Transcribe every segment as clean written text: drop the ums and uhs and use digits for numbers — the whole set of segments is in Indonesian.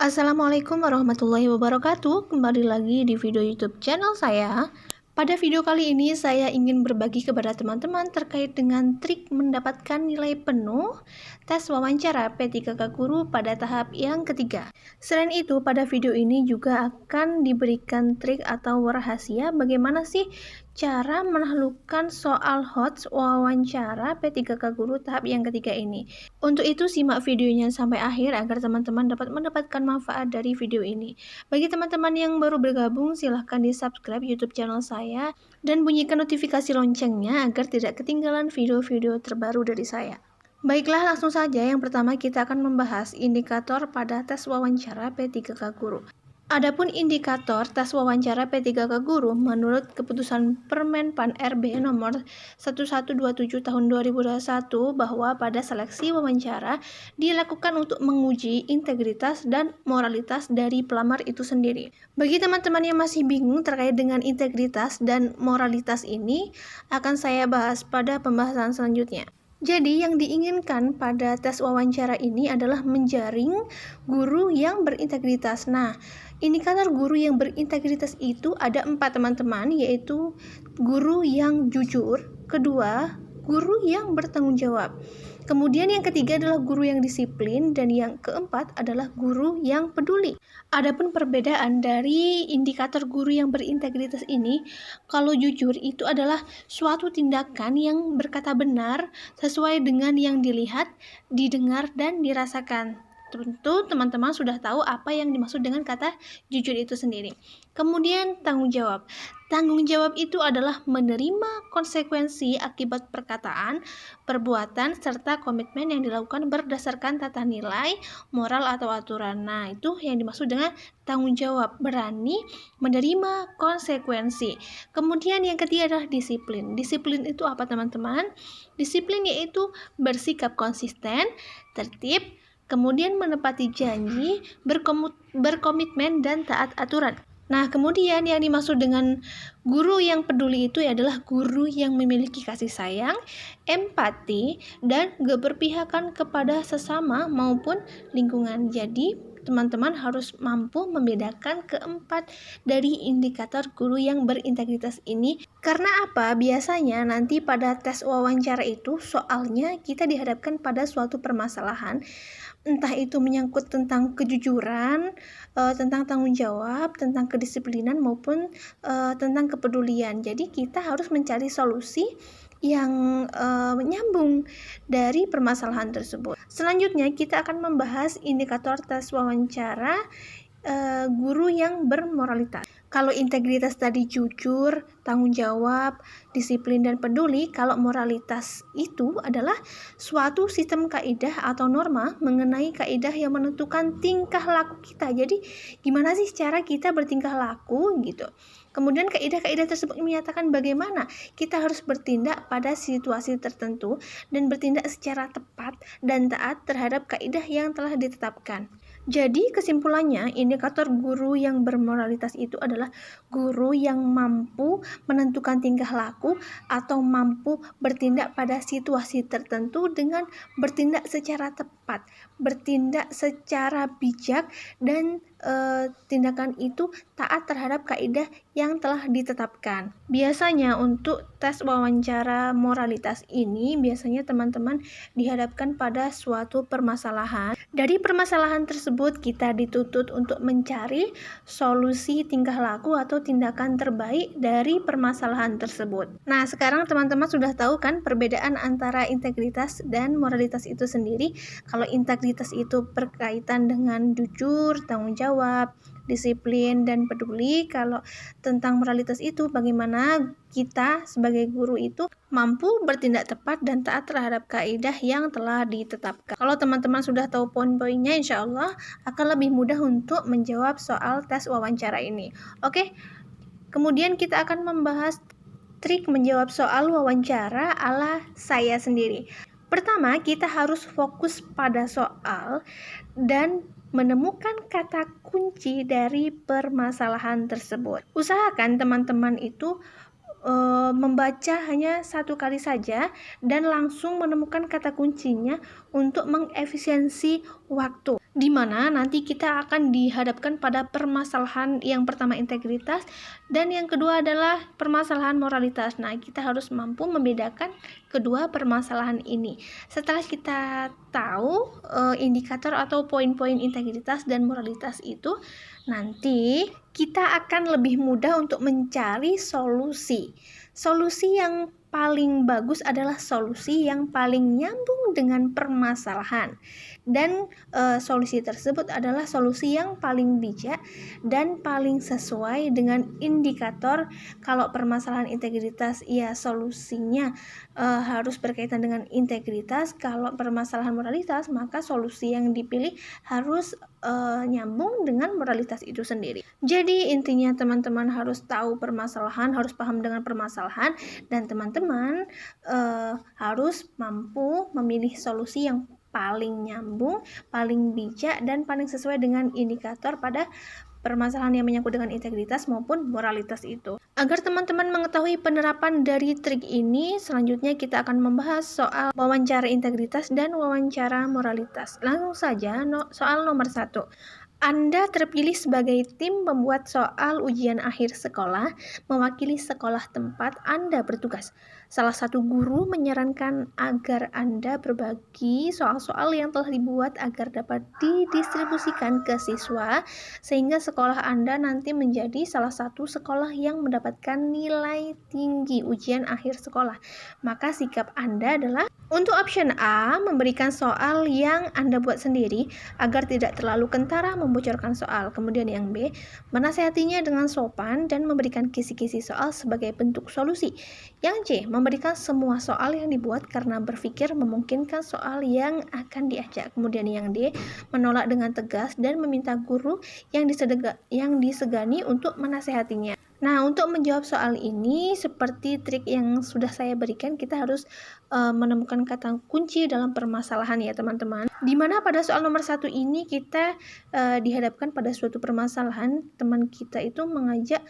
Assalamualaikum warahmatullahi wabarakatuh. Kembali lagi di video YouTube channel saya. Pada video kali ini saya ingin berbagi kepada teman-teman terkait dengan trik mendapatkan nilai penuh tes wawancara P3K Guru pada tahap yang ketiga. Selain itu, pada video ini juga akan diberikan trik atau rahasia bagaimana sih cara menaklukkan soal HOTS wawancara P3K Guru tahap yang ketiga ini. Untuk itu, simak videonya sampai akhir agar teman-teman dapat mendapatkan manfaat dari video ini. Bagi teman-teman yang baru bergabung, silahkan di-subscribe YouTube channel saya dan bunyikan notifikasi loncengnya agar tidak ketinggalan video-video terbaru dari saya. Baiklah, langsung saja. Yang pertama kita akan membahas indikator pada tes wawancara P3K Guru. Adapun indikator tes wawancara P3K Guru menurut keputusan Permen.PAN RB nomor 1127 tahun 2021 bahwa pada seleksi wawancara dilakukan untuk menguji integritas dan moralitas dari pelamar itu sendiri. Bagi teman-teman yang masih bingung terkait dengan integritas dan moralitas ini, akan saya bahas pada pembahasan selanjutnya. Jadi yang diinginkan pada tes wawancara ini adalah menjaring guru yang berintegritas. Nah, indikator guru yang berintegritas itu ada 4 teman-teman, yaitu guru yang jujur, kedua, guru yang bertanggung jawab. Kemudian yang ketiga adalah guru yang disiplin, dan yang keempat adalah guru yang peduli. Adapun perbedaan dari indikator guru yang berintegritas ini, kalau jujur itu adalah suatu tindakan yang berkata benar sesuai dengan yang dilihat, didengar, dan dirasakan. Tentu teman-teman sudah tahu apa yang dimaksud dengan kata jujur itu sendiri. Kemudian tanggung jawab. Tanggung jawab itu adalah menerima konsekuensi akibat perkataan, perbuatan, serta komitmen yang dilakukan berdasarkan tata nilai, moral atau aturan. Nah, itu yang dimaksud dengan tanggung jawab, berani menerima konsekuensi. Kemudian yang ketiga adalah disiplin. Disiplin itu apa, teman-teman? Disiplin yaitu bersikap konsisten, tertib, kemudian menepati janji, berkomitmen, dan taat aturan. Nah, kemudian yang dimaksud dengan guru yang peduli itu adalah guru yang memiliki kasih sayang, empati, dan keberpihakan kepada sesama maupun lingkungan. Jadi, teman-teman harus mampu membedakan keempat dari indikator guru yang berintegritas ini. Karena apa? Biasanya nanti pada tes wawancara itu soalnya kita dihadapkan pada suatu permasalahan, entah itu menyangkut tentang kejujuran, tentang tanggung jawab, tentang kedisiplinan, maupun tentang kepedulian. Jadi kita harus mencari solusi yang menyambung dari permasalahan tersebut. Selanjutnya kita akan membahas indikator tes wawancara guru yang bermoralitas. Kalau integritas tadi jujur, tanggung jawab, disiplin, dan peduli, kalau moralitas itu adalah suatu sistem kaidah atau norma mengenai kaidah yang menentukan tingkah laku kita. Jadi gimana sih cara kita bertingkah laku gitu. Kemudian kaidah-kaidah tersebut menyatakan bagaimana kita harus bertindak pada situasi tertentu dan bertindak secara tepat dan taat terhadap kaidah yang telah ditetapkan. Jadi kesimpulannya, indikator guru yang bermoralitas itu adalah guru yang mampu menentukan tingkah laku atau mampu bertindak pada situasi tertentu dengan bertindak secara tepat, bertindak secara bijak, dan tindakan itu taat terhadap kaidah yang telah ditetapkan. Biasanya untuk tes wawancara moralitas ini, biasanya teman-teman dihadapkan pada suatu permasalahan. Dari permasalahan tersebut kita dituntut untuk mencari solusi tingkah laku atau tindakan terbaik dari permasalahan tersebut. Nah, sekarang teman-teman sudah tahu kan perbedaan antara integritas dan moralitas itu sendiri. Kalau integritas itu berkaitan dengan jujur, tanggung jawab, disiplin, dan peduli. Kalau tentang moralitas itu bagaimana kita sebagai guru itu mampu bertindak tepat dan taat terhadap kaidah yang telah ditetapkan. Kalau teman-teman sudah tahu poin-poinnya, insya Allah akan lebih mudah untuk menjawab soal tes wawancara ini. Oke, kemudian kita akan membahas trik menjawab soal wawancara ala saya sendiri. Pertama, kita harus fokus pada soal dan menemukan kata kunci dari permasalahan tersebut. Usahakan teman-teman itu membaca hanya satu kali saja dan langsung menemukan kata kuncinya untuk mengefisiensi waktu, di mana nanti kita akan dihadapkan pada permasalahan yang pertama integritas dan yang kedua adalah permasalahan moralitas. Nah, kita harus mampu membedakan kedua permasalahan ini. Setelah kita tahu indikator atau poin-poin integritas dan moralitas itu, nanti kita akan lebih mudah untuk mencari solusi. Solusi yang paling bagus adalah solusi yang paling nyambung dengan permasalahan. Dan solusi tersebut adalah solusi yang paling bijak dan paling sesuai dengan indikator. Kalau permasalahan integritas, ya solusinya harus berkaitan dengan integritas. Kalau permasalahan moralitas, maka solusi yang dipilih harus nyambung dengan moralitas itu sendiri. Jadi intinya teman-teman harus tahu permasalahan, harus paham dengan permasalahan, dan teman-teman harus mampu memilih solusi yang paling nyambung, paling bijak, dan paling sesuai dengan indikator pada permasalahan yang menyangkut dengan integritas maupun moralitas itu. Agar teman-teman mengetahui penerapan dari trik ini, selanjutnya kita akan membahas soal wawancara integritas dan wawancara moralitas. Langsung saja soal nomor 1. Anda terpilih sebagai tim pembuat soal ujian akhir sekolah, mewakili sekolah tempat Anda bertugas. Salah satu guru menyarankan agar Anda berbagi soal-soal yang telah dibuat agar dapat didistribusikan ke siswa, sehingga sekolah Anda nanti menjadi salah satu sekolah yang mendapatkan nilai tinggi ujian akhir sekolah. Maka sikap Anda adalah untuk option A, memberikan soal yang Anda buat sendiri agar tidak terlalu kentara membocorkan soal. Kemudian yang B, menasehatinya dengan sopan dan memberikan kisi-kisi soal sebagai bentuk solusi. Yang C, memberikan semua soal yang dibuat karena berpikir memungkinkan soal yang akan diajak. Kemudian yang D, menolak dengan tegas dan meminta guru yang disegani untuk menasehatinya. Nah, untuk menjawab soal ini, seperti trik yang sudah saya berikan, kita harus menemukan kata kunci dalam permasalahan ya teman-teman. Dimana pada soal nomor 1 ini kita dihadapkan pada suatu permasalahan, teman kita itu mengajak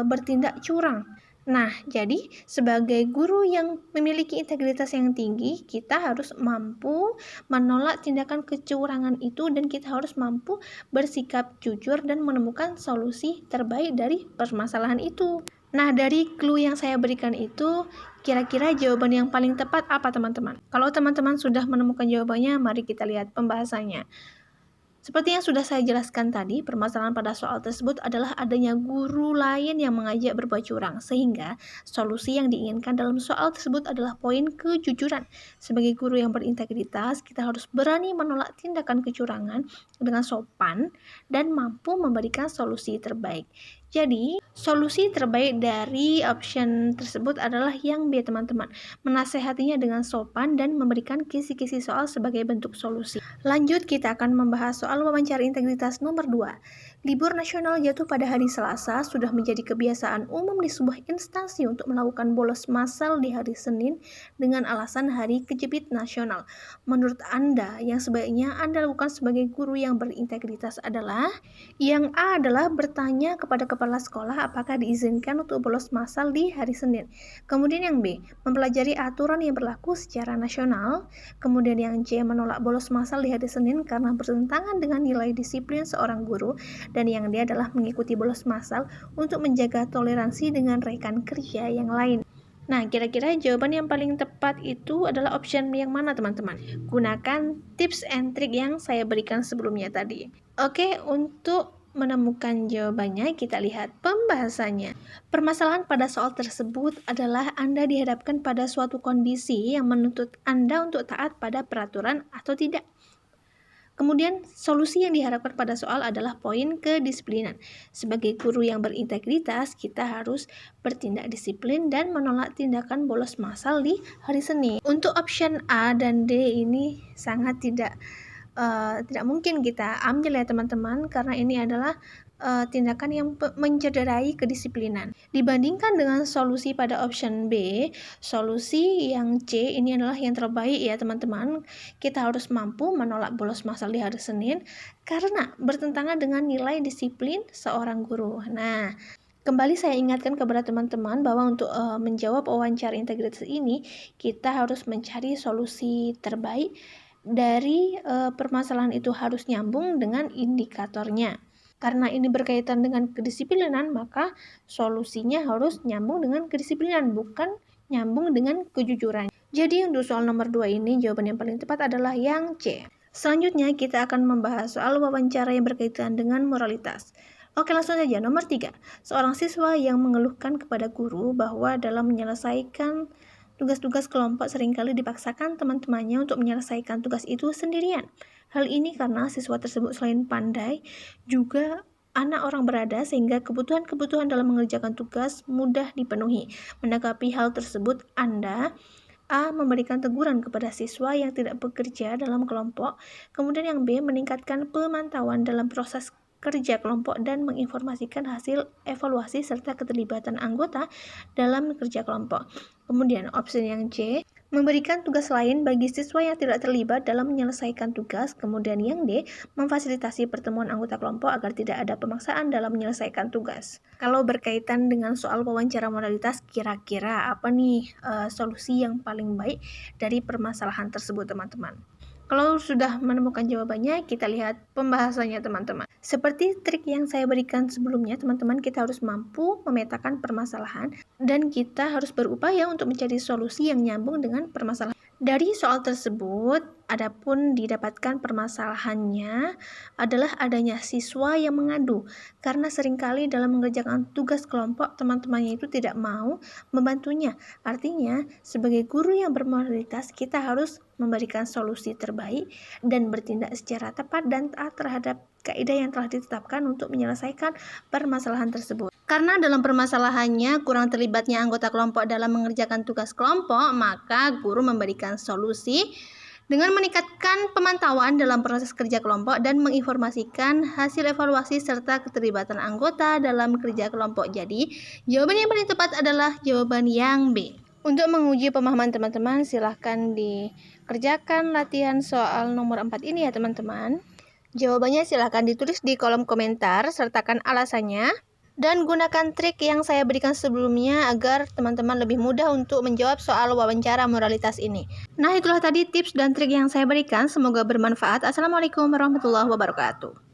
bertindak curang. Nah, jadi sebagai guru yang memiliki integritas yang tinggi, kita harus mampu menolak tindakan kecurangan itu dan kita harus mampu bersikap jujur dan menemukan solusi terbaik dari permasalahan itu. Nah, dari clue yang saya berikan itu, kira-kira jawaban yang paling tepat apa teman-teman? Kalau teman-teman sudah menemukan jawabannya, mari kita lihat pembahasannya. Seperti yang sudah saya jelaskan tadi, permasalahan pada soal tersebut adalah adanya guru lain yang mengajak berbuat curang, sehingga solusi yang diinginkan dalam soal tersebut adalah poin kejujuran. Sebagai guru yang berintegritas, kita harus berani menolak tindakan kecurangan dengan sopan dan mampu memberikan solusi terbaik. Jadi, solusi terbaik dari option tersebut adalah yang B, teman-teman. Menasehatinya dengan sopan dan memberikan kisi-kisi soal sebagai bentuk solusi. Lanjut, kita akan membahas soal wawancara integritas nomor 2. Libur nasional jatuh pada hari Selasa sudah menjadi kebiasaan umum di sebuah instansi untuk melakukan bolos massal di hari Senin dengan alasan hari kejepit nasional. Menurut Anda, yang sebaiknya Anda lakukan sebagai guru yang berintegritas adalah yang A adalah bertanya kepada kepala sekolah apakah diizinkan untuk bolos massal di hari Senin. Kemudian yang B, mempelajari aturan yang berlaku secara nasional. Kemudian yang C, menolak bolos massal di hari Senin karena bertentangan dengan nilai disiplin seorang guru. Dan yang D adalah mengikuti bolos massal untuk menjaga toleransi dengan rekan kerja yang lain. Nah, kira-kira jawaban yang paling tepat itu adalah option yang mana teman-teman? Gunakan tips and trick yang saya berikan sebelumnya tadi. Oke, untuk menemukan jawabannya, kita lihat pembahasannya. Permasalahan pada soal tersebut adalah Anda dihadapkan pada suatu kondisi yang menuntut Anda untuk taat pada peraturan atau tidak. Kemudian, solusi yang diharapkan pada soal adalah poin kedisiplinan. Sebagai guru yang berintegritas, kita harus bertindak disiplin dan menolak tindakan bolos massal di hari Senin. Untuk option A dan D ini sangat tidak mungkin kita ambil ya teman-teman, karena ini adalah tindakan yang mencederai kedisiplinan. Dibandingkan dengan solusi pada option B, solusi yang C ini adalah yang terbaik ya teman-teman. Kita harus mampu menolak bolos massal di hari Senin karena bertentangan dengan nilai disiplin seorang guru. Nah, kembali saya ingatkan kepada teman-teman bahwa untuk menjawab wawancara integritas ini, kita harus mencari solusi terbaik dari permasalahan itu harus nyambung dengan indikatornya. Karena ini berkaitan dengan kedisiplinan, maka solusinya harus nyambung dengan kedisiplinan, bukan nyambung dengan kejujuran. Jadi untuk soal nomor 2 ini, jawaban yang paling tepat adalah yang C. Selanjutnya kita akan membahas soal wawancara yang berkaitan dengan moralitas. Oke, langsung saja. Nomor 3. Seorang siswa yang mengeluhkan kepada guru bahwa dalam menyelesaikan tugas-tugas kelompok seringkali dipaksakan teman-temannya untuk menyelesaikan tugas itu sendirian. Hal ini karena siswa tersebut selain pandai, juga anak orang berada sehingga kebutuhan-kebutuhan dalam mengerjakan tugas mudah dipenuhi. Menanggapi hal tersebut, Anda A. Memberikan teguran kepada siswa yang tidak bekerja dalam kelompok. Kemudian yang B. Meningkatkan pemantauan dalam proses kerja kelompok dan menginformasikan hasil evaluasi serta keterlibatan anggota dalam kerja kelompok. Kemudian opsi yang C. Memberikan tugas lain bagi siswa yang tidak terlibat dalam menyelesaikan tugas. Kemudian yang D. Memfasilitasi pertemuan anggota kelompok agar tidak ada pemaksaan dalam menyelesaikan tugas. Kalau berkaitan dengan soal wawancara moralitas, kira-kira apa nih solusi yang paling baik dari permasalahan tersebut, teman-teman? Kalau sudah menemukan jawabannya, kita lihat pembahasannya, teman-teman. Seperti trik yang saya berikan sebelumnya, teman-teman, kita harus mampu memetakan permasalahan dan kita harus berupaya untuk mencari solusi yang nyambung dengan permasalahan. Dari soal tersebut, adapun didapatkan permasalahannya adalah adanya siswa yang mengadu karena seringkali dalam mengerjakan tugas kelompok teman-temannya itu tidak mau membantunya. Artinya, sebagai guru yang bermoralitas, kita harus memberikan solusi terbaik dan bertindak secara tepat dan taat terhadap kaidah yang telah ditetapkan untuk menyelesaikan permasalahan tersebut. Karena dalam permasalahannya kurang terlibatnya anggota kelompok dalam mengerjakan tugas kelompok, maka guru memberikan solusi dengan meningkatkan pemantauan dalam proses kerja kelompok dan menginformasikan hasil evaluasi serta keterlibatan anggota dalam kerja kelompok. Jadi, jawaban yang paling tepat adalah jawaban yang B. Untuk menguji pemahaman teman-teman, silahkan dikerjakan latihan soal nomor 4 ini ya teman-teman. Jawabannya silahkan ditulis di kolom komentar, sertakan alasannya. Dan gunakan trik yang saya berikan sebelumnya agar teman-teman lebih mudah untuk menjawab soal wawancara moralitas ini. Nah, itulah tadi tips dan trik yang saya berikan. Semoga bermanfaat. Assalamualaikum warahmatullahi wabarakatuh.